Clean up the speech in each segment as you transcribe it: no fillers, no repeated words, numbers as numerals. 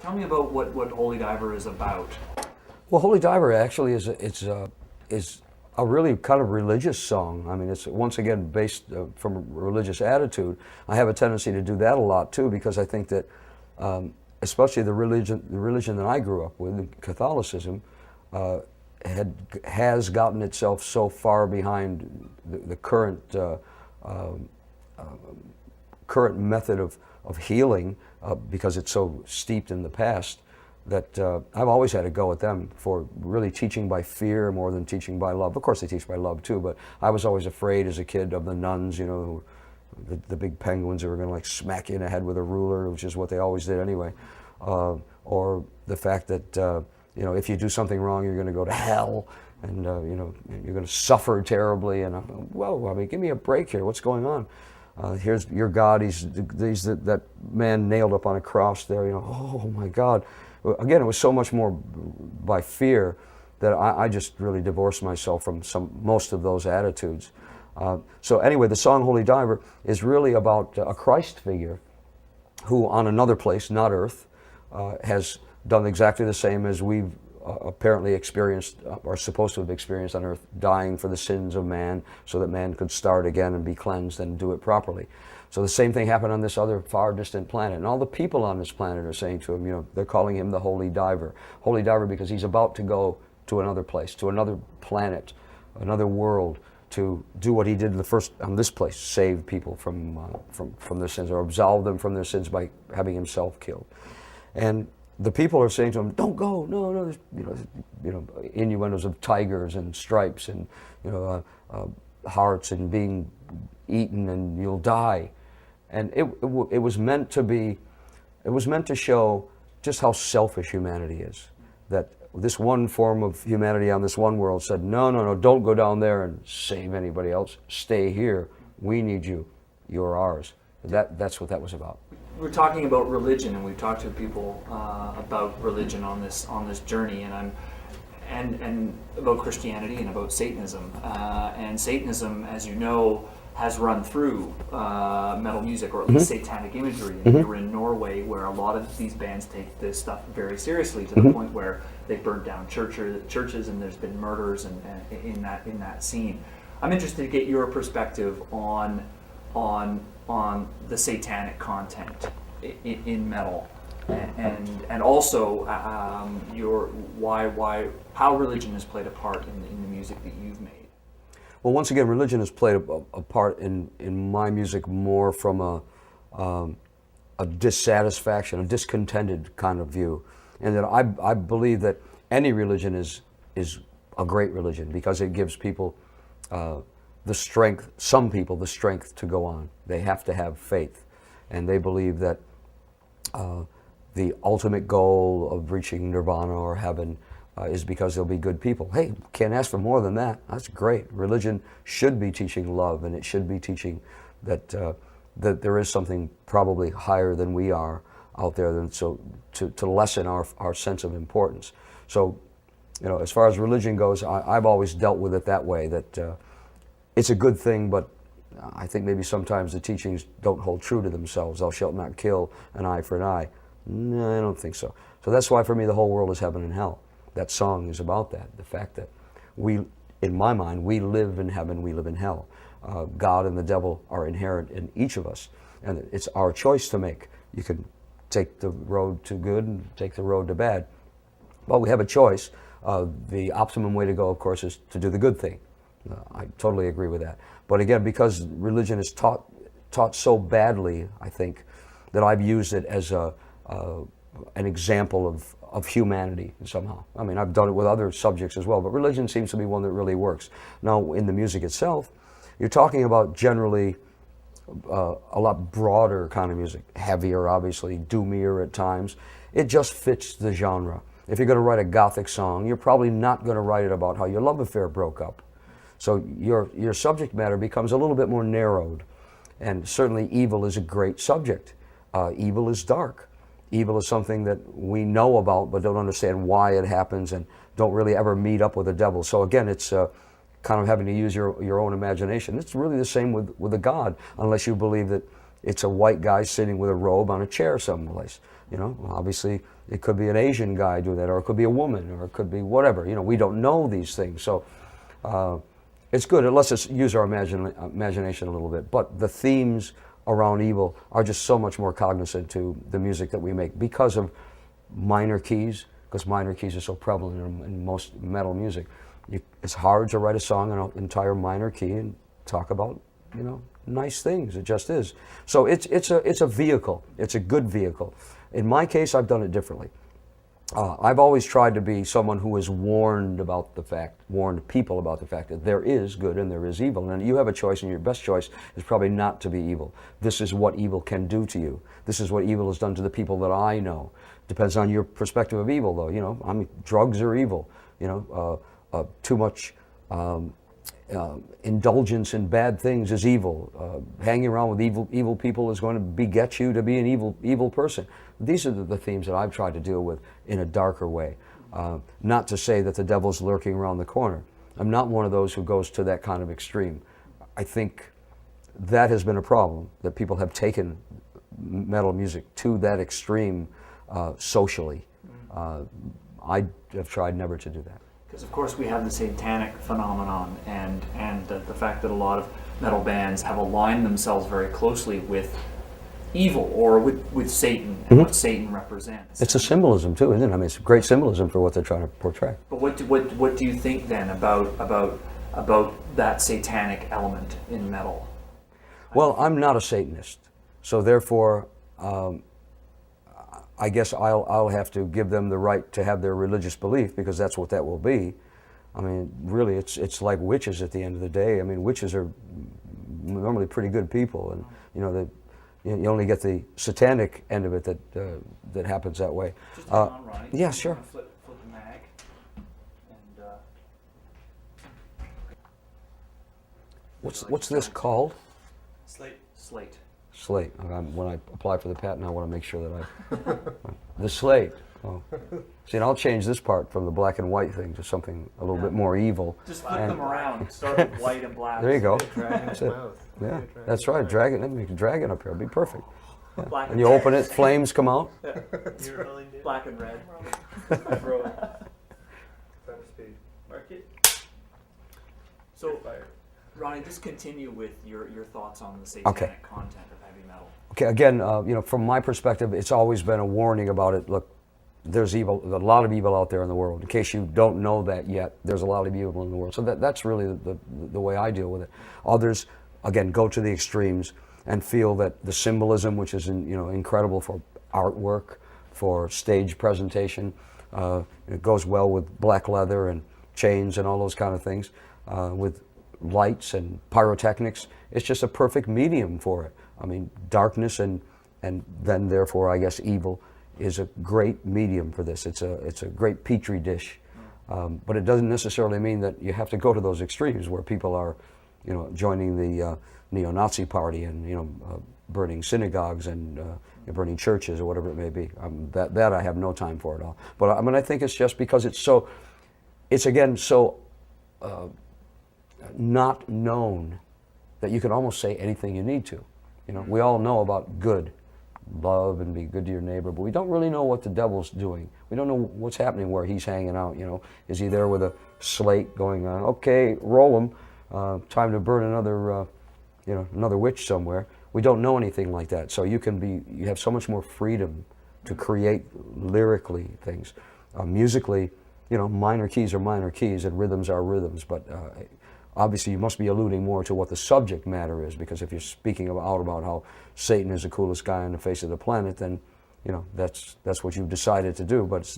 Tell me about what Holy Diver is about. Well, Holy Diver actually is a really kind of religious song. I mean, it's once again based from a religious attitude. I have a tendency to do that a lot too, because I think that, especially the religion that I grew up with, Catholicism, has gotten itself so far behind the current current method of healing, because it's so steeped in the past, that I've always had to go at them for really teaching by fear more than teaching by love. Of course they teach by love too, but I was always afraid as a kid of the nuns, you know, the big penguins who were going to like smack you in the head with a ruler, which is what they always did anyway. Or the fact that, you know, if you do something wrong, you're going to go to hell, and you know, you're going to suffer terribly. And whoa, I mean, give me a break here. What's going on? Here's your God. He's that man nailed up on a cross there. You know, oh my God. Again, it was so much more by fear that I just really divorced myself from most of those attitudes. So anyway, the song Holy Diver is really about a Christ figure who on another place, not Earth, has done exactly the same as we've apparently experienced, or supposed to have experienced on Earth, dying for the sins of man so that man could start again and be cleansed and do it properly. So the same thing happened on this other far distant planet. And all the people on this planet are saying to him, you know, they're calling him the Holy Diver. Holy Diver because he's about to go to another place, to another planet, another world, to do what he did on this place, save people from their sins, or absolve them from their sins by having himself killed. And the people are saying to him, "Don't go, no, no." You know, innuendos of tigers and stripes and hearts and being eaten and you'll die. And it was meant to be, it was meant to show just how selfish humanity is. That this one form of humanity on this one world said, no, no, no, don't go down there and save anybody else. Stay here. We need you. You're ours. That's what that was about. We're talking about religion, and we've talked to people about religion on this journey, and about Christianity and about Satanism. And Satanism, as you know, has run through metal music, or at least satanic imagery. And we were in Norway, where a lot of these bands take this stuff very seriously, to the point where they burned down churches, and there's been murders and in that scene. I'm interested to get your perspective on the satanic content in metal, and also how religion has played a part in the music that you've made. Well, once again, religion has played a part in my music more from a dissatisfaction, a discontented kind of view, and that I believe that any religion is a great religion because it gives people the strength, some people the strength to go on. They have to have faith, and they believe that the ultimate goal of reaching nirvana or heaven is because they'll be good people. Hey, can't ask for more than that. That's great. Religion should be teaching love, and it should be teaching that that there is something probably higher than we are out there, than so to lessen our sense of importance. So, you know, as far as religion goes, I've always dealt with it that way. That it's a good thing, but I think maybe sometimes the teachings don't hold true to themselves. Thou shalt not kill, an eye for an eye. No, I don't think so. So that's why for me the whole world is heaven and hell. That song is about that, the fact that we, in my mind, we live in heaven, we live in hell. God and the devil are inherent in each of us, and it's our choice to make. You can take the road to good and take the road to bad. Well, we have a choice. The optimum way to go, of course, is to do the good thing. I totally agree with that. But again, because religion is taught so badly, I think, that I've used it as an example of humanity somehow. I mean, I've done it with other subjects as well, but religion seems to be one that really works. Now, in the music itself, you're talking about generally a lot broader kind of music, heavier, obviously, doomier at times. It just fits the genre. If you're going to write a gothic song, you're probably not going to write it about how your love affair broke up. So your subject matter becomes a little bit more narrowed. And certainly evil is a great subject. Evil is dark. Evil is something that we know about but don't understand why it happens, and don't really ever meet up with the devil. So again, it's kind of having to use your own imagination. It's really the same with a God, unless you believe that it's a white guy sitting with a robe on a chair someplace. You know, obviously it could be an Asian guy doing that, or it could be a woman, or it could be whatever. You know, we don't know these things, so it's good. It lets us use our imagination a little bit. But the themes around evil are just so much more cognizant to the music that we make because of minor keys, because minor keys are so prevalent in most metal music. It's hard to write a song in an entire minor key and talk about, you know, nice things. It just is. So it's a vehicle. It's a good vehicle. In my case, I've done it differently. I've always tried to be someone who has warned people about the fact that there is good and there is evil. And you have a choice, and your best choice is probably not to be evil. This is what evil can do to you. This is what evil has done to the people that I know. Depends on your perspective of evil, though. You know, I mean, drugs are evil. You know, too much indulgence in bad things is evil. Hanging around with evil people is going to beget you to be an evil person. These are the themes that I've tried to deal with in a darker way. Not to say that the devil's lurking around the corner. I'm not one of those who goes to that kind of extreme. I think that has been a problem, that people have taken metal music to that extreme socially. I have tried never to do that. Because of course we have the satanic phenomenon, and the fact that a lot of metal bands have aligned themselves very closely with evil or with Satan and what Satan represents. It's a symbolism too, isn't it? I mean, it's a great symbolism for what they're trying to portray. But what do you think then about that satanic element in metal? Well, I'm not a Satanist, so therefore, I guess I'll have to give them the right to have their religious belief, because that's what that will be. I mean, really, it's like witches at the end of the day. I mean, witches are normally pretty good people, and you know, you only get the satanic end of it that happens that way. Just hang on, Ronnie. Yeah, sure. Flip the mag. And, What's this called? Slate. Slate. When I apply for the patent, I want to make sure that the slate. Oh. See, and I'll change this part from the black and white thing to something a little bit more evil. Just flip them around. Start with white and black. There you go. That's it. Yeah, that's right. Drag it. Make a dragon up here. It'd be perfect. Yeah. Black And you open it, flames come out. Black and red. Mark it. So, Ronnie, just continue with your thoughts on the satanic content of heavy metal. Okay, again, you know, from my perspective, it's always been a warning about it. Look, there's evil, a lot of evil out there in the world. In case you don't know that yet, there's a lot of evil in the world. So that's really the way I deal with it. Others, again, go to the extremes and feel that the symbolism, which is incredible for artwork, for stage presentation, it goes well with black leather and chains and all those kind of things, with lights and pyrotechnics. It's just a perfect medium for it. I mean, darkness and then therefore, I guess, evil is a great medium for this. It's a great petri dish, but it doesn't necessarily mean that you have to go to those extremes where people are, joining the neo-Nazi party and burning synagogues and burning churches or whatever it may be. That I have no time for at all. But I mean, I think it's just because it's again so not known that you can almost say anything you need to. We all know about good. Love and be good to your neighbor, but we don't really know what the devil's doing. We don't know what's happening where he's hanging out. Is he there with a slate going on? Okay, roll him. Time to burn another witch somewhere. We don't know anything like that. So you have so much more freedom to create lyrically things. Musically, minor keys are minor keys and rhythms are rhythms. But obviously, you must be alluding more to what the subject matter is, because if you're speaking about how Satan is the coolest guy on the face of the planet, then that's what you've decided to do. But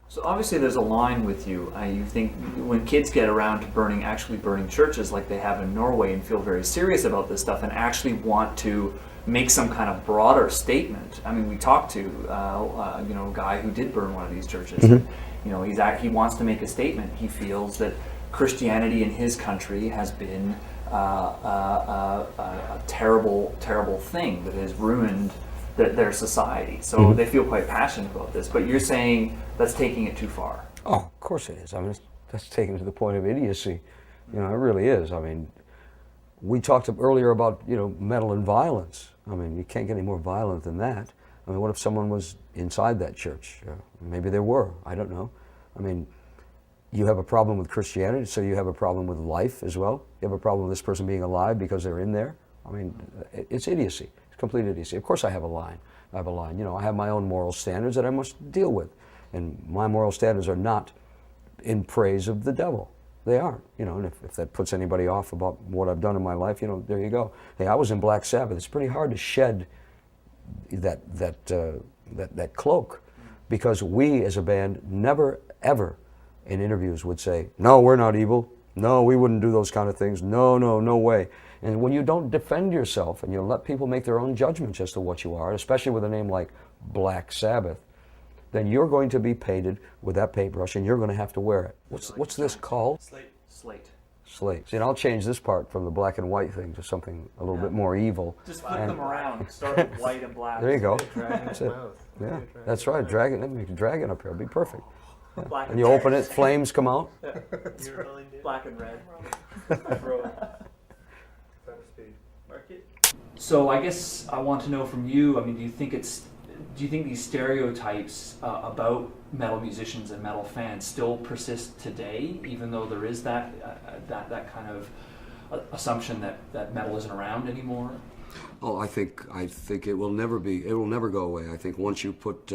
so obviously, there's a line with you. You think when kids get around to actually burning churches like they have in Norway, and feel very serious about this stuff, and actually want to make some kind of broader statement. I mean, we talked to a guy who did burn one of these churches. Mm-hmm. He wants to make a statement. He feels that Christianity in his country has been a terrible, terrible thing that has ruined their society. So mm-hmm. they feel quite passionate about this. But you're saying that's taking it too far. Oh, of course it is. I mean, that's taken to the point of idiocy. It really is. I mean, we talked earlier about metal and violence. I mean, you can't get any more violent than that. I mean, what if someone was inside that church. Maybe there were. I don't know. I mean, you have a problem with Christianity, so you have a problem with life as well. You have a problem with this person being alive because they're in there. I mean, it's idiocy. It's complete idiocy. Of course I have a line. I have a line. You know, I have my own moral standards that I must deal with. And my moral standards are not in praise of the devil. They aren't. You know, and if that puts anybody off about what I've done in my life, you know, there you go. Hey, I was in Black Sabbath. It's pretty hard to shed that cloak, because we as a band never, ever in interviews would say, no, we're not evil. No, we wouldn't do those kind of things. No, no, no way. And when you don't defend yourself and you let people make their own judgments as to what you are, especially with a name like Black Sabbath, then you're going to be painted with that paintbrush and you're going to have to wear it. What's this called? Slate. Slate. See, and I'll change this part from the black and white thing to something a little bit more evil. Just flip them around. Start with white and black. There you go. That's it. Yeah, that's right. Dragon. Let me dragon up here. It'll be perfect. Yeah. Black And you open it, flames come out. Black and red. Market. So I guess I want to know from you. I mean, do you think these stereotypes about metal musicians and metal fans still persist today, even though there is that kind of assumption that metal isn't around anymore? Oh, I think it will never go away. I think once you put,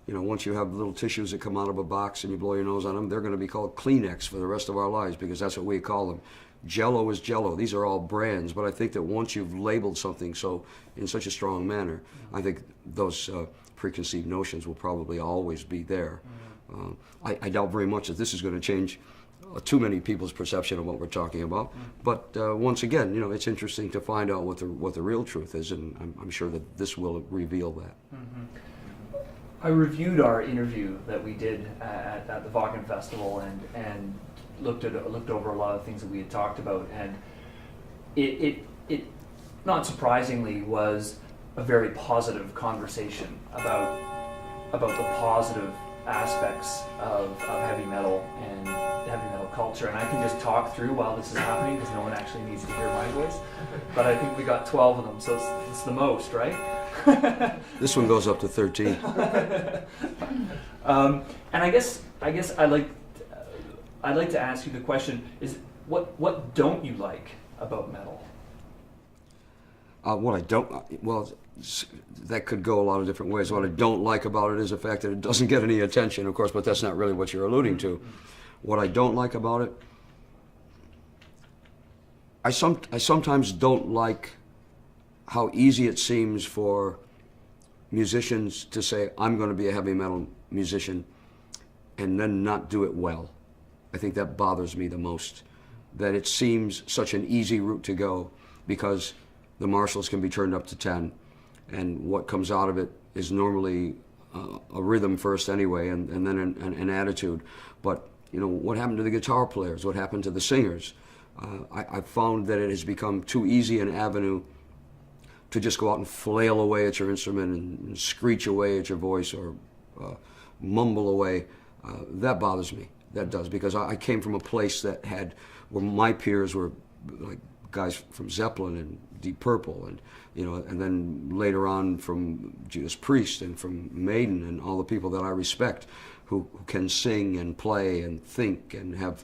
once you have little tissues that come out of a box and you blow your nose on them, they're going to be called Kleenex for the rest of our lives, because that's what we call them. Jello is Jello. These are all brands, but I think that once you've labeled something in such a strong manner, I think those preconceived notions will probably always be there. I doubt very much that this is going to change too many people's perception of what we're talking about. But once again, it's interesting to find out what the real truth is, and I'm sure that this will reveal that. Mm-hmm. I reviewed our interview that we did at the Vaughan Festival and looked over a lot of things that we had talked about, and it not surprisingly was a very positive conversation about the positive aspects of heavy metal and heavy metal culture. And I can just talk through while this is happening because no one actually needs to hear my voice, but I think we got 12 of them, so it's the most, right? This one goes up to 13. And I guess I'd like to ask you the question: is what don't you like about metal? What I don't, well, that could go a lot of different ways. What I don't like about it is the fact that it doesn't get any attention, of course, but that's not really what you're alluding to. What I don't like about it, I sometimes don't like how easy it seems for musicians to say, I'm going to be a heavy metal musician, and then not do it well. I think that bothers me the most, that it seems such an easy route to go, because the marshals can be turned up to 10, and what comes out of it is normally a rhythm first anyway, and then an attitude. But what happened to the guitar players? What happened to the singers? I've found that it has become too easy an avenue to just go out and flail away at your instrument and screech away at your voice, or mumble away. That bothers me. That does, because I came from a place where my peers were like guys from Zeppelin and Deep Purple, and and then later on from Judas Priest and from Maiden, and all the people that I respect who can sing and play and think and have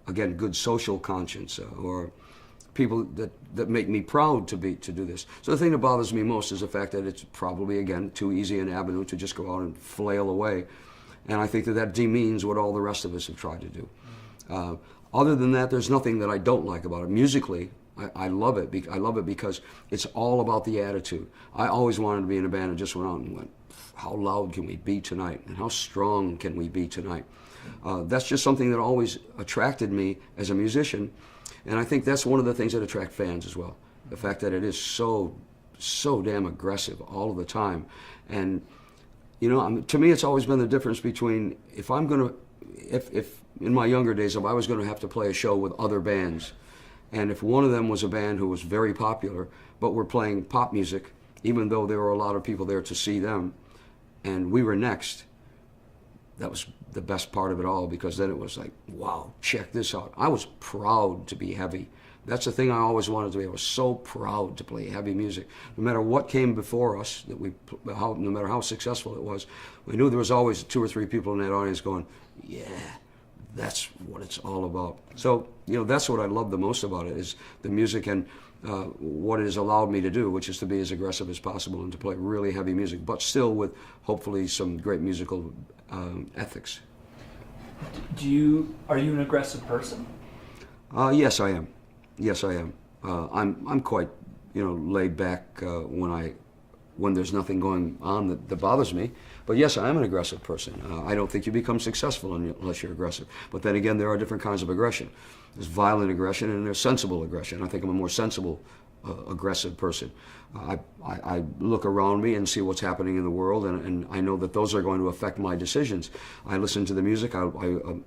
again good social conscience, or people that make me proud to do this. So the thing that bothers me most is the fact that it's probably, again, too easy an avenue to just go out and flail away, and I think that demeans what all the rest of us have tried to do. Other than that, there's nothing that I don't like about it. Musically, I love it. I love it because it's all about the attitude. I always wanted to be in a band that just went out and went, how loud can we be tonight? And how strong can we be tonight? That's just something that always attracted me as a musician. And I think that's one of the things that attract fans as well. The fact that it is so damn aggressive all of the time. And, to me, it's always been the difference between if in my younger days, if I was going to have to play a show with other bands, and if one of them was a band who was very popular, but were playing pop music, even though there were a lot of people there to see them, and we were next, that was the best part of it all, because then it was like, wow, check this out. I was proud to be heavy. That's the thing I always wanted to be. I was so proud to play heavy music. No matter what came before us, no matter how successful it was, we knew there was always 2 or 3 people in that audience going, yeah, that's what it's all about. So, that's what I love the most about it, is the music and what it has allowed me to do, which is to be as aggressive as possible and to play really heavy music, but still with hopefully some great musical ethics. Are you an aggressive person? Yes, I am. Yes, I am. I'm quite, laid back when there's nothing going on that bothers me. But yes, I am an aggressive person. I don't think you become successful unless you're aggressive. But then again, there are different kinds of aggression. There's violent aggression and there's sensible aggression. I think I'm a more sensible, aggressive person. I look around me and see what's happening in the world, and I know that those are going to affect my decisions. I listen to the music, I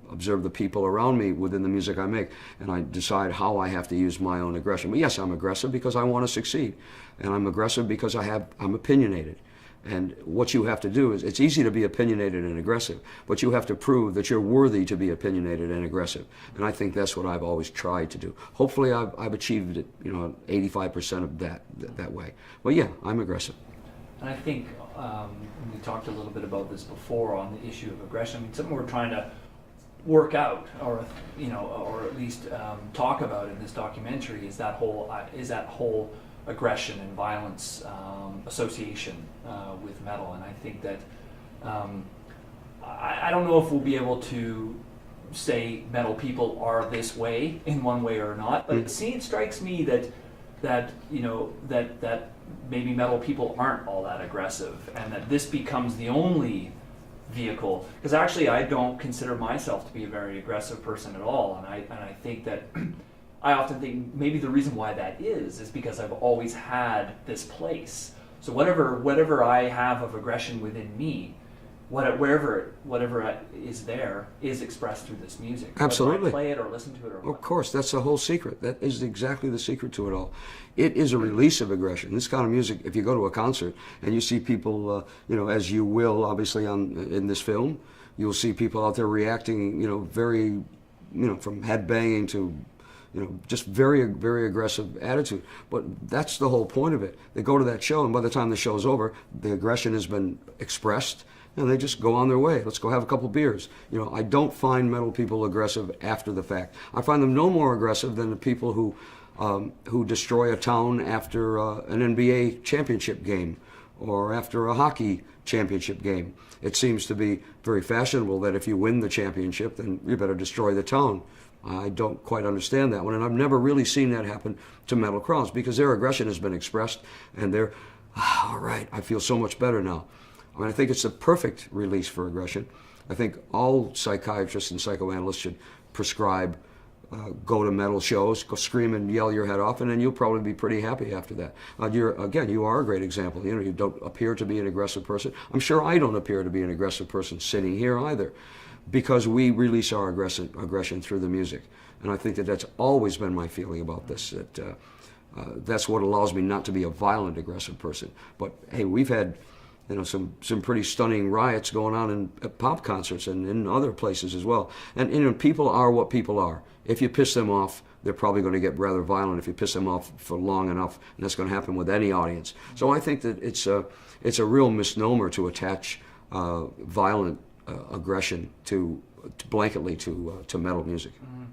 observe the people around me within the music I make, and I decide how I have to use my own aggression. But yes, I'm aggressive because I want to succeed, and I'm aggressive because I'm opinionated. And what you have to do is, it's easy to be opinionated and aggressive, but you have to prove that you're worthy to be opinionated and aggressive. And I think that's what I've always tried to do. Hopefully I've achieved it, 85% of that way. But yeah, I'm aggressive. And I think we talked a little bit about this before on the issue of aggression. I mean, something we're trying to work out, or at least talk about in this documentary is that whole aggression and violence association with metal. And I think that I don't know if we'll be able to say metal people are this way in one way or not, but it strikes me that maybe metal people aren't all that aggressive, and that this becomes the only vehicle. Because actually, I don't consider myself to be a very aggressive person at all, and I think that I often think maybe the reason why that is because I've always had this place. So whatever I have of aggression within me, whatever is there is expressed through this music. Absolutely. Whether I play it or listen to it or what. Of course, that's the whole secret. That is exactly the secret to it all. It is a release of aggression. This kind of music, if you go to a concert and you see people, as you will obviously in this film, you'll see people out there reacting, very, from headbanging to just very, very aggressive attitude. But that's the whole point of it. They go to that show, and by the time the show's over, the aggression has been expressed, and they just go on their way. Let's go have a couple beers. I don't find metal people aggressive after the fact. I find them no more aggressive than the people who destroy a town after an NBA championship game or after a hockey championship game. It seems to be very fashionable that if you win the championship, then you better destroy the town. I don't quite understand that one, and I've never really seen that happen to metal crowds because their aggression has been expressed, and they're, all right, I feel so much better now. I mean, I think it's the perfect release for aggression. I think all psychiatrists and psychoanalysts should prescribe go to metal shows, go scream and yell your head off, and then you'll probably be pretty happy after that. You are a great example. You don't appear to be an aggressive person. I'm sure I don't appear to be an aggressive person sitting here either, because we release our aggression through the music. And I think that that's always been my feeling about this, that that's what allows me not to be a violent, aggressive person. But hey, we've had some pretty stunning riots going on at pop concerts and in other places as well. And people are what people are. If you piss them off, they're probably going to get rather violent if you piss them off for long enough, and that's going to happen with any audience. So I think that it's a real misnomer to attach violent aggression to blanketly to metal music. Mm-hmm.